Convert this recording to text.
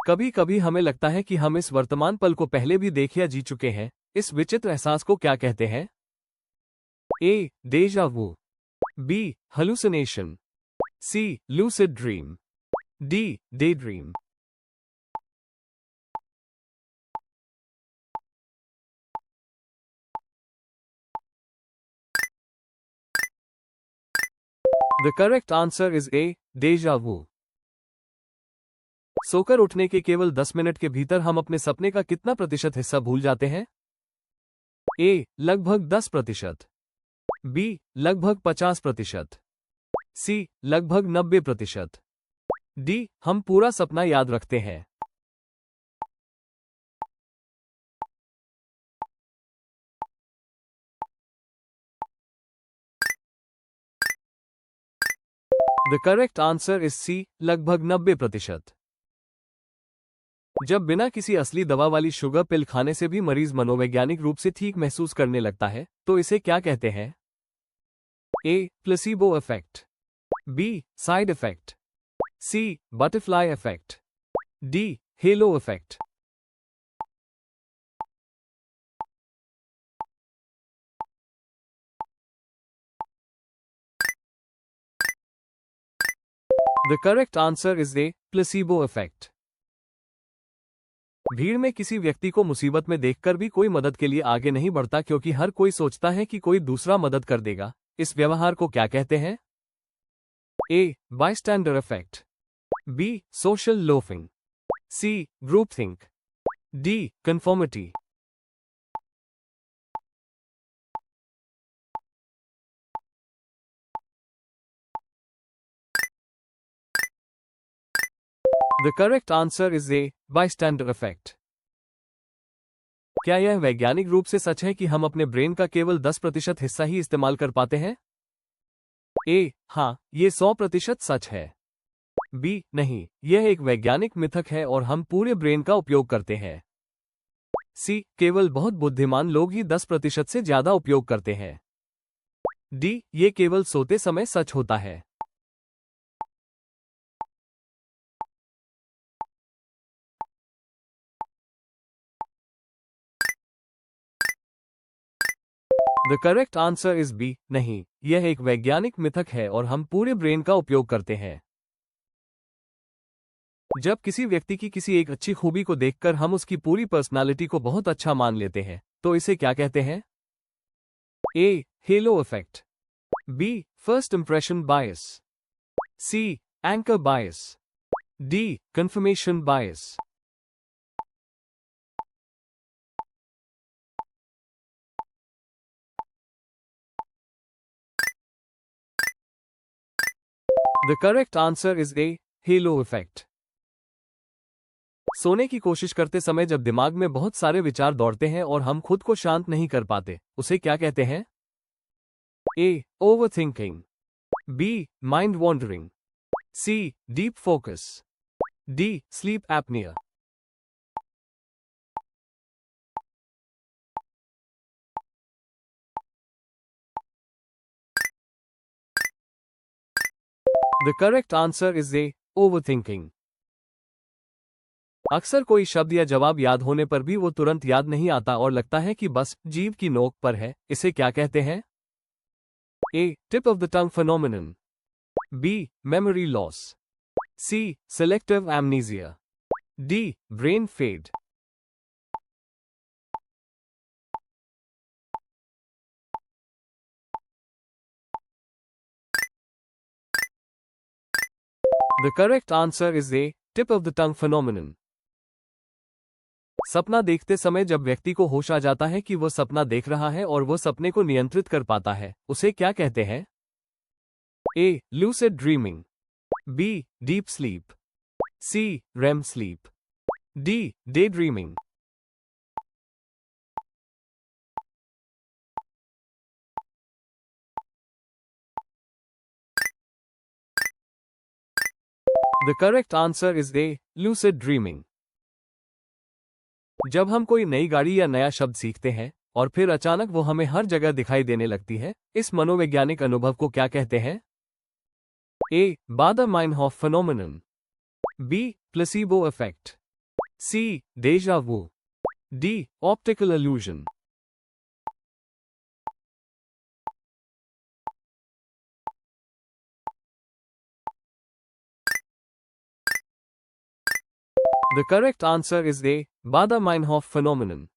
कभी कभी हमें लगता है कि हम इस वर्तमान पल को पहले भी देख या जी चुके हैं। इस विचित्र एहसास को क्या कहते हैं? A. Deja vu, B. Hallucination, C. Lucid dream, D. Day dream. The correct answer is A. Deja vu. सोकर उठने के केवल 10 मिनट के भीतर हम अपने सपने का कितना प्रतिशत हिस्सा भूल जाते हैं? ए. लगभग 10%, बी. लगभग 50%, सी. लगभग 90%, डी. हम पूरा सपना याद रखते हैं। The correct answer is C. लगभग 90%। जब बिना किसी असली दवा वाली शुगर पिल खाने से भी मरीज मनोवैज्ञानिक रूप से ठीक महसूस करने लगता है, तो इसे क्या कहते हैं? A. Placebo effect, B. Side effect, C. Butterfly effect, D. Halo effect. The correct answer is A. Placebo effect. भीड़ में किसी व्यक्ति को मुसीबत में देखकर भी कोई मदद के लिए आगे नहीं बढ़ता क्योंकि हर कोई सोचता है कि कोई दूसरा मदद कर देगा। इस व्यवहार को क्या कहते हैं? A. Bystander effect, B. Social loafing, C. Group think, D. Conformity. The correct answer is A. Bystander effect. क्या यह वैज्ञानिक रूप से सच है कि हम अपने ब्रेन का केवल 10% हिस्सा ही इस्तेमाल कर पाते हैं? ए. हाँ, ये 100% सच है। बी. नहीं, यह एक वैज्ञानिक मिथक है और हम पूरे ब्रेन का उपयोग करते हैं। सी. केवल बहुत बुद्धिमान लोग ही 10% से ज्यादा उपयोग करते हैं। डी. ये केवल सोते समय सच होता है। The correct answer is B. नहीं, यह एक वैज्ञानिक मिथक है और हम पूरे ब्रेन का उपयोग करते हैं। जब किसी व्यक्ति की किसी एक अच्छी खूबी को देखकर हम उसकी पूरी पर्सनालिटी को बहुत अच्छा मान लेते हैं, तो इसे क्या कहते हैं? A. Halo effect, B. First impression bias, C. Anchor bias, D. Confirmation bias. The correct answer is A. Halo effect. सोने की कोशिश करते समय जब दिमाग में बहुत सारे विचार दौड़ते हैं और हम खुद को शांत नहीं कर पाते, उसे क्या कहते हैं? A. Overthinking, B. Mind wandering, C. Deep focus, D. Sleep apnoea. The correct answer is A. Overthinking. अक्सर कोई शब्द या जवाब याद होने पर भी वो तुरंत याद नहीं आता और लगता है कि बस जीभ की नोक पर है। इसे क्या कहते हैं? A. Tip of the tongue phenomenon, B. Memory loss, C. Selective amnesia, D. Brain fade. The correct answer is A. Tip of the tongue phenomenon. सपना देखते समय जब व्यक्ति को होश आ जाता है कि वो सपना देख रहा है और वो सपने को नियंत्रित कर पाता है, उसे क्या कहते हैं? A. Lucid dreaming, B. Deep sleep, C. REM sleep, D. Day dreaming. The correct answer is A. lucid dreaming. जब हम कोई नई गाड़ी या नया शब्द सीखते हैं और फिर अचानक वो हमें हर जगह दिखाई देने लगती है, इस मनोवैज्ञानिक अनुभव को क्या कहते हैं? A. Baader Meinhof phenomenon, B. Placebo effect, C. Deja vu. D. Optical illusion. The correct answer is A. Baader-Meinhof phenomenon.